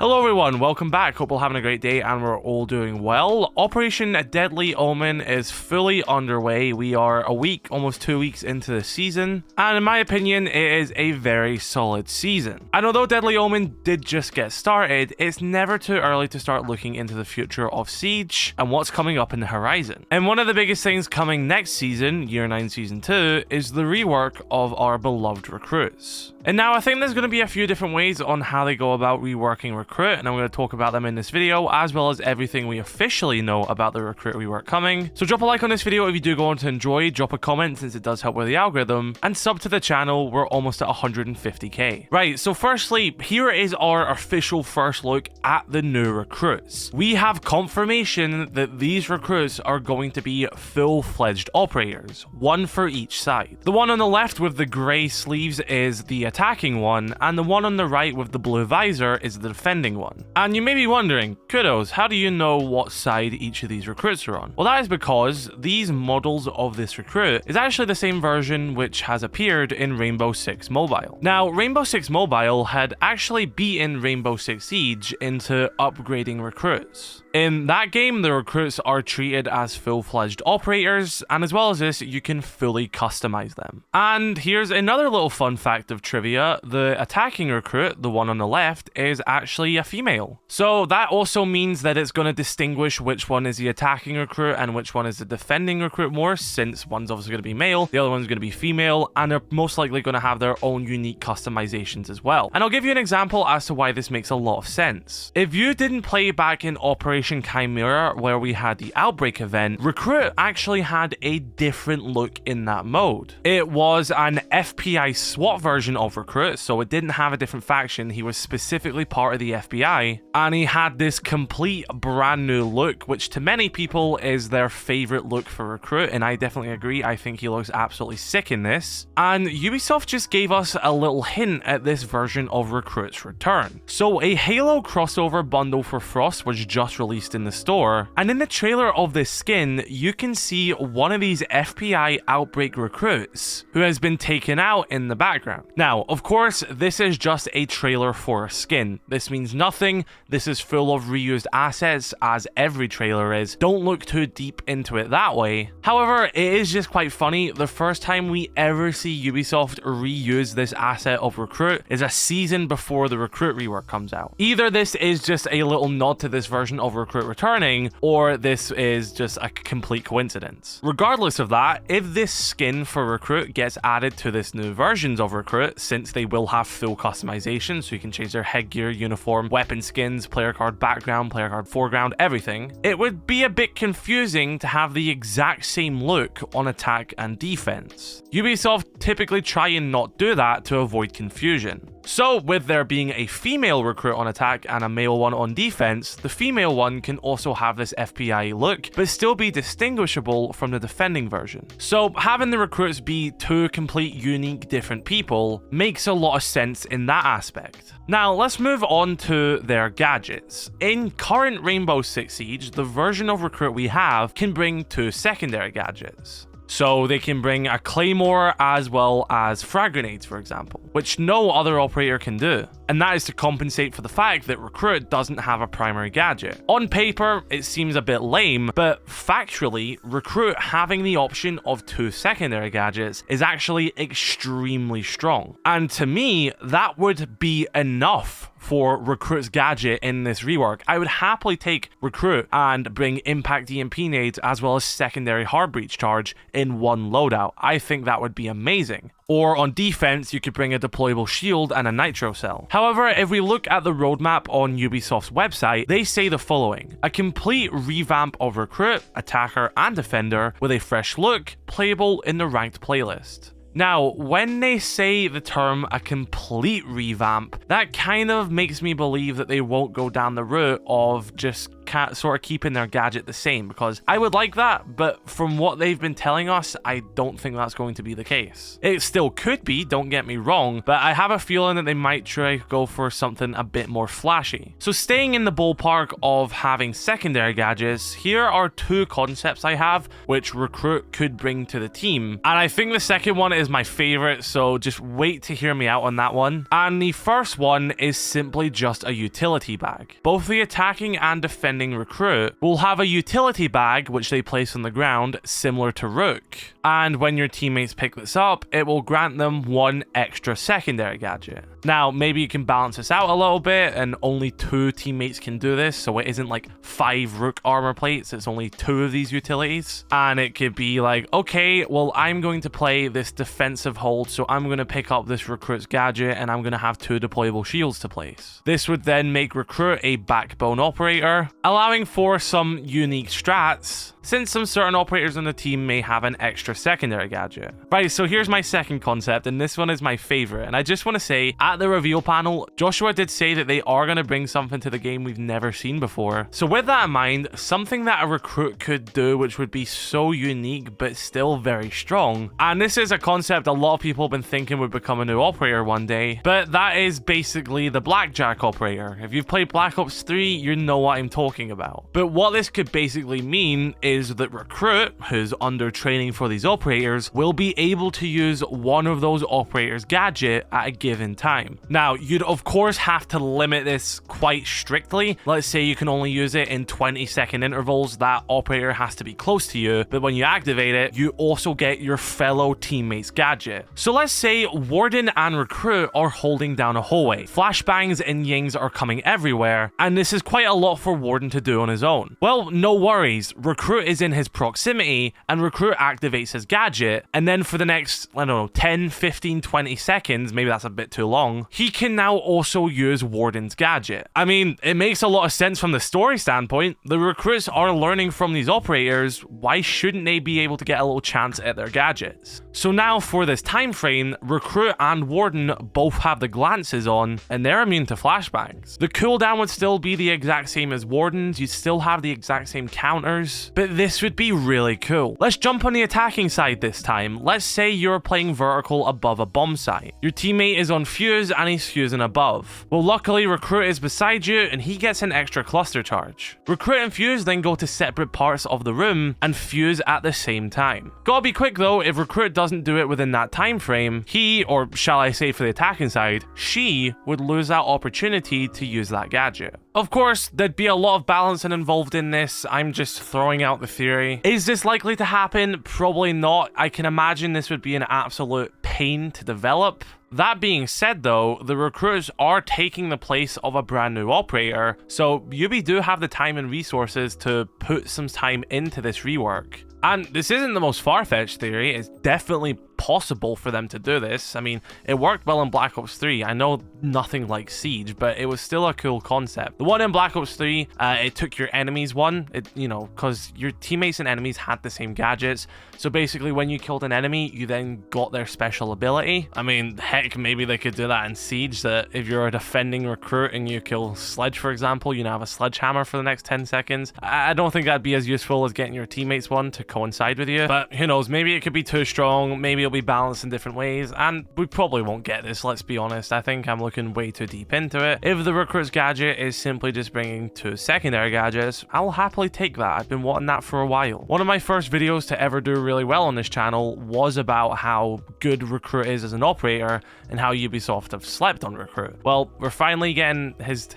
Hello everyone, welcome back. Hope you're having a great day and we're all doing well. Operation Deadly Omen is fully underway. We are a week, almost 2 weeks into the season, and in my opinion, it is a very solid season. And although Deadly Omen did just get started, it's never too early to start looking into the future of Siege and what's coming up in the horizon. And one of the biggest things coming next season, Year 9 Season 2, is the rework of our beloved recruits. And now I think there's going to be a few different ways on how they go about reworking recruit, and I'm going to talk about them in this video, as well as everything we officially know about the recruit rework coming. So drop a like on this video if you do go on to enjoy, drop a comment since it does help with the algorithm, and sub to the channel. We're almost at 150k. Right, so firstly, here is our official first look at the new recruits. We have confirmation that these recruits are going to be full-fledged operators, one for each side. The one on the left with the grey sleeves is the attacking one, and the one on the right with the blue visor is the defending one. And you may be wondering, Kudos, how do you know what side each of these recruits are on? Well, that is because these models of this recruit is actually the same version which has appeared in Rainbow Six Mobile. Now, Rainbow Six Mobile had actually beaten Rainbow Six Siege into upgrading recruits. In that game, the recruits are treated as full-fledged operators, and as well as this, you can fully customize them. And here's another little fun fact of trivia: the attacking recruit, the one on the left, is actually a female. So that also means that it's going to distinguish which one is the attacking recruit and which one is the defending recruit more, since one's obviously going to be male, the other one's going to be female, and they're most likely going to have their own unique customizations as well. And I'll give you an example as to why this makes a lot of sense. If you didn't play back in Operation Chimera, where we had the Outbreak event, Recruit actually had a different look in that mode. It was an FBI SWAT version of Recruit, so it didn't have a different faction. He was specifically part of the FBI, and he had this complete brand new look, which to many people is their favorite look for Recruit, and I definitely agree. I think he looks absolutely sick in this. And Ubisoft just gave us a little hint at this version of Recruit's return. So a Halo crossover bundle for Frost was just released in the store, and in the trailer of this skin, you can see one of these FBI Outbreak recruits who has been taken out in the background. Now, of course, this is just a trailer for a skin. This means nothing. This is full of reused assets, as every trailer is. Don't look too deep into it that way. However, it is just quite funny. The first time we ever see Ubisoft reuse this asset of Recruit is a season before the Recruit rework comes out. Either this is just a little nod to this version of Recruit returning, or this is just a complete coincidence. Regardless of that, if this skin for Recruit gets added to this new versions of Recruit, since they will have full customization, so you can change their headgear, uniform, weapon skins, player card background, player card foreground, everything, it would be a bit confusing to have the exact same look on attack and defense. Ubisoft typically try and not do that to avoid confusion. So, with there being a female recruit on attack and a male one on defense, the female one can also have this FBI look, but still be distinguishable from the defending version. So, having the recruits be two complete unique different people makes a lot of sense in that aspect. Now, let's move on to their gadgets. In current Rainbow Six Siege, the version of recruit we have can bring two secondary gadgets. So they can bring a claymore as well as frag grenades, for example, which no other operator can do. And that is to compensate for the fact that Recruit doesn't have a primary gadget. On paper, it seems a bit lame, but factually, Recruit having the option of two secondary gadgets is actually extremely strong. And to me, that would be enough for Recruit's gadget in this rework. I would happily take Recruit and bring Impact EMP nades as well as secondary hard breach charge in one loadout. I think that would be amazing. Or on defense, you could bring a deployable shield and a nitro cell. However, if we look at the roadmap on Ubisoft's website, they say the following: a complete revamp of Recruit, Attacker, and Defender with a fresh look, playable in the ranked playlist. Now, when they say the term a complete revamp, that kind of makes me believe that they won't go down the route of just sort of keeping their gadget the same, because I would like that, but from what they've been telling us, I don't think that's going to be the case. It still could be, don't get me wrong, but I have a feeling that they might try to go for something a bit more flashy. So staying in the ballpark of having secondary gadgets, here are two concepts I have which Recruit could bring to the team, and I think the second one is my favorite, so just wait to hear me out on that one. And the first one is simply just a utility bag. Both the attacking and defending Recruit will have a utility bag which they place on the ground, similar to Rook, and when your teammates pick this up, it will grant them one extra secondary gadget. Now, maybe you can balance this out a little bit and only 2 teammates can do this, so it isn't like 5 Rook armor plates, it's only 2 of these utilities. And it could be like, okay, well, I'm going to play this defensive hold, so I'm going to pick up this Recruit's gadget and I'm going to have 2 deployable shields to place. This would then make Recruit a backbone operator, allowing for some unique strats, since some certain operators on the team may have an extra secondary gadget. Right, so here's my second concept, and this one is my favorite, and I just want to say, at the reveal panel, Joshua did say that they are going to bring something to the game we've never seen before. So with that in mind, something that a Recruit could do which would be so unique but still very strong, and this is a concept a lot of people have been thinking would become a new operator one day, but that is basically the Blackjack operator. If you've played Black Ops 3, you know what I'm talking about. But what this could basically mean is that Recruit, who's under training for these operators, will be able to use one of those operators' gadget at a given time. Now, you'd of course have to limit this quite strictly. Let's say you can only use it in 20-second intervals, that operator has to be close to you, but when you activate it, you also get your fellow teammate's gadget. So let's say Warden and Recruit are holding down a hallway. Flashbangs and yings are coming everywhere, and this is quite a lot for Warden to do on his own. Well, no worries, Recruit is in his proximity, and Recruit activates his gadget, and then for the next, I don't know, 10, 15, 20 seconds, maybe that's a bit too long, he can now also use Warden's gadget. I mean, it makes a lot of sense from the story standpoint. The Recruits are learning from these operators, why shouldn't they be able to get a little chance at their gadgets? So now for this time frame, Recruit and Warden both have the glances on, and they're immune to flashbangs. The cooldown would still be the exact same as Warden's, you'd still have the exact same counters, but this would be really cool. Let's jump on the attacking side this time. Let's say you're playing vertical above a bomb site. Your teammate is on fuse and he's fusing above. Well, luckily Recruit is beside you and he gets an extra cluster charge. Recruit and fuse then go to separate parts of the room and fuse at the same time. Gotta be quick though, if Recruit doesn't do it within that time frame, he, or shall I say for the attacking side, she would lose that opportunity to use that gadget. Of course, there'd be a lot of balancing involved in this. I'm just throwing out the theory. Is this likely to happen? Probably not. I can imagine this would be an absolute pain to develop. That being said though, the Recruits are taking the place of a brand new operator, so Ubi do have the time and resources to put some time into this rework. And this isn't the most far-fetched theory, it's definitely possible for them to do this. I mean, it worked well in Black Ops 3. I know nothing like Siege, but it was still a cool concept. The one in Black Ops 3, it took your enemies one, because your teammates and enemies had the same gadgets. So basically, when you killed an enemy, you then got their special ability. I mean, heck, maybe they could do that in Siege, that if you're a defending Recruit and you kill Sledge, for example, you now have a sledgehammer for the next 10 seconds. I don't think that'd be as useful as getting your teammates one to coincide with you, but who knows, maybe it could be too strong, maybe it'll be balanced in different ways, and we probably won't get this, let's be honest. I think I'm looking way too deep into it. If the Recruit's gadget is simply just bringing 2 secondary gadgets, I'll happily take that. I've been wanting that for a while. One of my first videos to ever do really well on this channel was about how good Recruit is as an operator and how Ubisoft have slept on Recruit. Well, we're finally getting his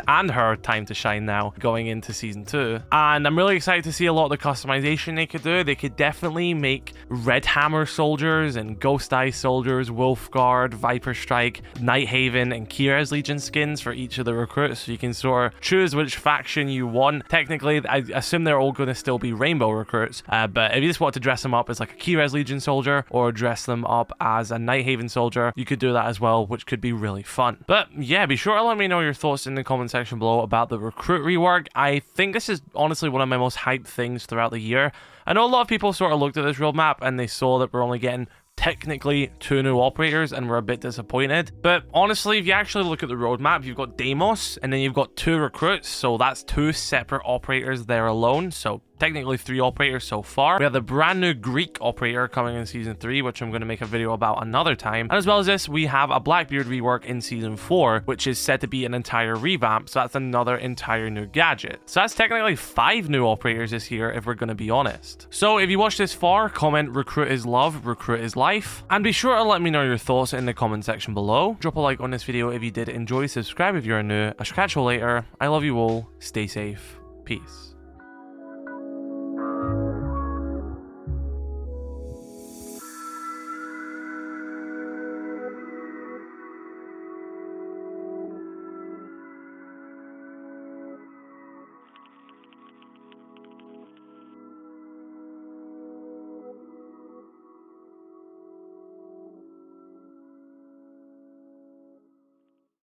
and her time to shine now going into season 2, and I'm really excited to see a lot of the customization they could do. They could definitely make redhammer soldiers and ghosteyes soldiers, wolfguard, viperstrike, nighthaven, and Kaze Legion skins for each of the Recruits, so you can sort of choose which faction you want. Technically, I assume they're all going to still be rainbow Recruits, but if you just want to dress them up as like a Kaze Legion soldier or dress them up as a nighthaven soldier, you could do that as well, which could be really fun. But yeah, be sure to let me know your thoughts in the comment section below about the Recruit rework. I think this is honestly one of my most hyped things throughout the year. I know a lot of people sort of looked at this roadmap and they saw that we're only getting technically 2 new operators, and we're a bit disappointed. But honestly, if you actually look at the roadmap, you've got Deimos, and then you've got 2 recruits, so that's 2 separate operators there alone. So technically 3 operators so far. We have the brand new Greek operator coming in Season 3, which I'm going to make a video about another time. And as well as this, we have a Blackbeard rework in Season 4, which is said to be an entire revamp, so that's another entire new gadget. So that's technically 5 new operators this year, if we're going to be honest. So if you watched this far, comment recruit is love, recruit is life, and be sure to let me know your thoughts in the comment section below. Drop a like on this video if you did enjoy, subscribe if you're new. I shall catch you later. I love you all, stay safe, peace.